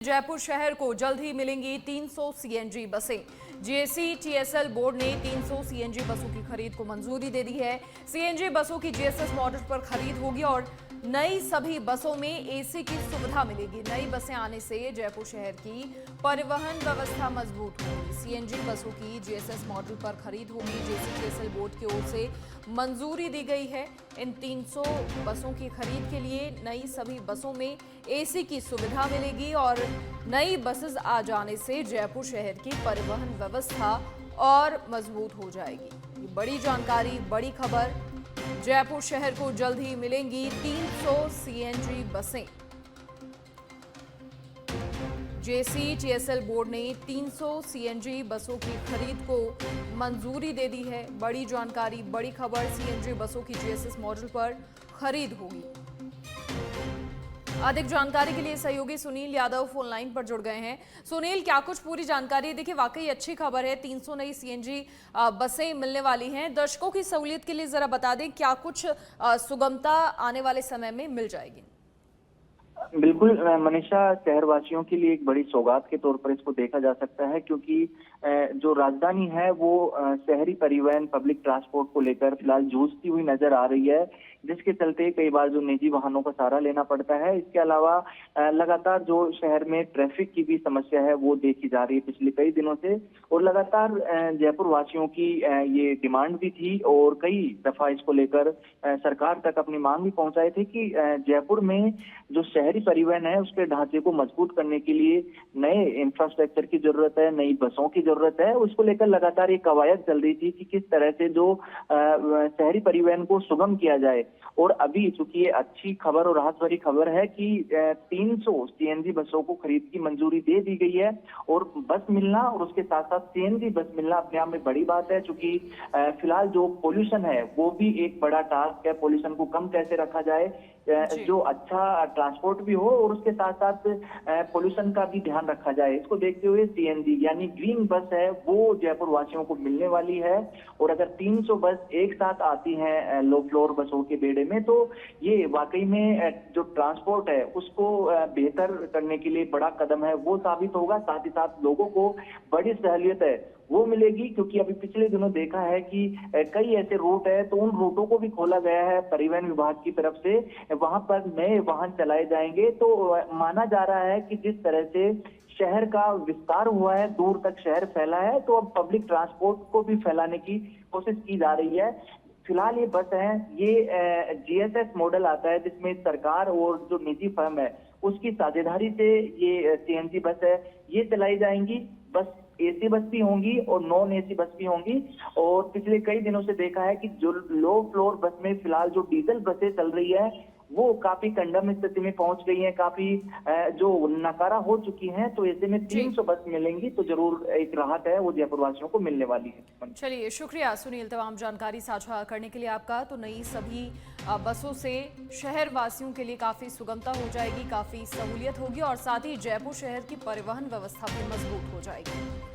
जयपुर शहर को जल्द ही मिलेंगी 300 सीएनजी बसें। जीएससी-टीएसएल बोर्ड ने 300 सीएनजी बसों की खरीद को मंजूरी दे दी है। सीएनजी बसों की जीएसएस मॉडल पर खरीद होगी और नई सभी बसों में एसी की सुविधा मिलेगी। नई बसें आने से जयपुर शहर की परिवहन व्यवस्था मजबूत होगी। सीएनजी बसों की जीएसएस मॉडल पर खरीद होगी। जीएससी-टीएसएल बोर्ड की ओर से मंजूरी दी गई है। इन 300 बसों की खरीद के लिए नई सभी बसों में एसी की सुविधा मिलेगी और नई बसेस आ जाने से जयपुर शहर की परिवहन व्यवस्था और मजबूत हो जाएगी। ये बड़ी जानकारी, बड़ी खबर। जयपुर शहर को जल्द ही मिलेंगी 300 सीएनजी बसें। जीएससी-टीएसएल बोर्ड ने 300 सीएनजी बसों की खरीद को मंजूरी दे दी है। बड़ी जानकारी, बड़ी खबर। सीएनजी बसों की जीएसएस मॉडल पर खरीद होगी। अधिक जानकारी के लिए सहयोगी सुनील यादव फोन लाइन पर जुड़ गए हैं। सुनील, क्या कुछ पूरी जानकारी? देखिए, वाकई अच्छी खबर है, 300 नई सीएनजी बसें मिलने वाली हैं। दर्शकों की सहूलियत के लिए जरा बता दें, क्या कुछ सुगमता आने वाले समय में मिल जाएगी? बिल्कुल मनीषा, शहरवासियों के लिए एक बड़ी सौगात के तौर पर इसको देखा जा सकता है, क्योंकि जो राजधानी है वो शहरी परिवहन, पब्लिक ट्रांसपोर्ट को लेकर फिलहाल जूझती हुई नजर आ रही है, जिसके चलते कई बार जो निजी वाहनों का सहारा लेना पड़ता है। इसके अलावा लगातार जो शहर में ट्रैफिक की भी समस्या है वो देखी जा रही है पिछले कई दिनों से, और लगातार जयपुर वासियों की ये डिमांड भी थी और कई दफा इसको लेकर सरकार तक अपनी मांग भी पहुंचाई थी कि जयपुर में जो शहरी परिवहन है उसके ढांचे को मजबूत करने के लिए नए इंफ्रास्ट्रक्चर की जरूरत है, नई बसों की जरूरत है। उसको लेकर लगातार एक कवायद चल रही थी कि किस तरह से जो शहरी परिवहन को सुगम किया जाए। और अभी चूंकि ये अच्छी खबर और राहत भरी खबर है कि 300 सीएनजी बसों को खरीद की मंजूरी दे दी गई है, और बस मिलना और उसके साथ साथ सीएनजी बस मिलना अपने आप में बड़ी बात है, क्योंकि फिलहाल जो पोल्यूशन है वो भी एक बड़ा टास्क है। पोल्यूशन को कम कैसे रखा जाए, जो अच्छा ट्रांसपोर्ट भी हो और उसके साथ साथ पोल्यूशन का भी ध्यान रखा जाए, इसको देखते हुए सीएनजी यानी ग्रीन बस है वो जयपुर वासियों को मिलने वाली है। और अगर 300 बस एक साथ आती हैं लो फ्लोर बसों के बेड़े में, तो ये वाकई में जो ट्रांसपोर्ट है उसको बेहतर करने के लिए बड़ा कदम है वो साबित होगा। साथ ही साथ लोगों को बड़ी सहूलियत है वो मिलेगी, क्योंकि अभी पिछले दिनों देखा है कि कई ऐसे रूट है तो उन रूटों को भी खोला गया है परिवहन विभाग की तरफ से, वहां पर नए वाहन चलाए जाएंगे। तो माना जा रहा है कि जिस तरह से शहर का विस्तार हुआ है, दूर तक शहर फैला है, तो अब पब्लिक ट्रांसपोर्ट को भी फैलाने की कोशिश की जा रही है। फिलहाल ये बस है, ये जीएसएस मॉडल आता है जिसमें सरकार और जो निजी फर्म है उसकी साझेदारी से ये सीएनजी बस है ये चलाई जाएंगी। बस एसी बस भी होंगी और नॉन एसी बस भी होंगी। और पिछले कई दिनों से देखा है कि जो लो फ्लोर बस में फिलहाल जो डीजल बसें चल रही है वो काफी कंडम स्थिति में पहुंच गई हैं, काफी जो नकारा हो चुकी हैं। तो ऐसे में 300 बस मिलेंगी तो जरूर एक राहत है वो जयपुर वासियों को मिलने वाली है। चलिए, शुक्रिया सुनील तमाम जानकारी साझा करने के लिए आपका। तो नई सभी बसों से शहर वासियों के लिए काफी सुगमता हो जाएगी, काफी सहूलियत होगी और साथ ही जयपुर शहर की परिवहन व्यवस्था भी मजबूत हो जाएगी।